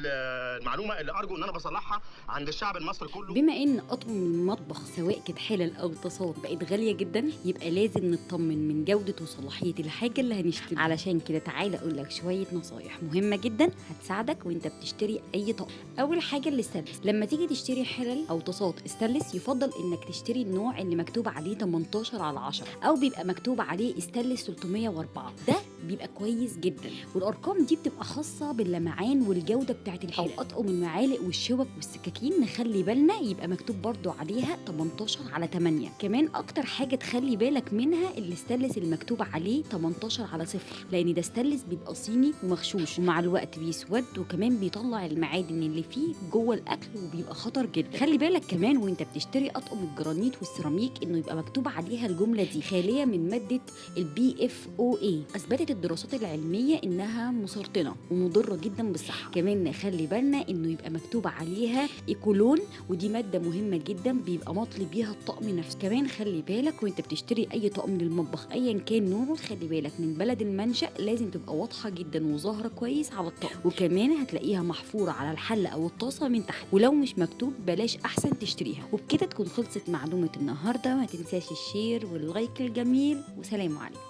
المعلومه اللي ارجو ان انا بصلحها عند الشعب المصري كله. بما ان اطقم المطبخ سواء كانت حلل او طاسات بقت غاليه جدا، يبقى لازم نطمن من جوده وصلاحيه الحاجه اللي هنشتريها. علشان كده تعالى اقول لك شويه نصايح مهمه جدا هتساعدك وانت بتشتري اي طقم. اول حاجه الاستانلس، لما تيجي تشتري حلل او طاسات استانلس يفضل انك تشتري النوع اللي مكتوب عليه 18/10 او بيبقى مكتوب عليه استانلس 304. ده بيبقى كويس جدا، والارقام دي بتبقى خاصه باللمعان والجوده بتاعت الحلل. او اطقم المعالق والشوك والسكاكين نخلي بالنا يبقى مكتوب برضو عليها 18/8. كمان اكتر حاجه تخلي بالك منها الاستانلس المكتوب عليه 18/0، لان ده استانلس بيبقى صيني ومغشوش ومع الوقت بيسود، وكمان بيطلع المعادن اللي فيه جوه الاكل وبيبقى خطر جدا. خلي بالك كمان وانت بتشتري اطقم الجرانيت والسيراميك انه يبقى مكتوب عليها الجمله دي خاليه من ماده الBFOA. اثبتت الدراسات العلميه انها مسرطنه ومضره جدا بالصحه. كمان نخلي بالنا انه يبقى مكتوب عليها ايكولون، ودي ماده مهمه جدا بيبقى مطلوب بيها الطقم نفسه. كمان خلي بالك وانت بتشتري اي طقم للمطبخ ايا كان نوعه، خلي بالك من بلد المنشأ لازم تبقى واضحه جدا وظاهره كويس على الطقم، وكمان هتلاقيها محفوره على الحله او الطاسه من تحت، ولو مش مكتوب بلاش احسن تشتريها. وبكده تكون خلصت معلومه النهارده. ما تنساش الشير واللايك الجميل، وسلام عليكم.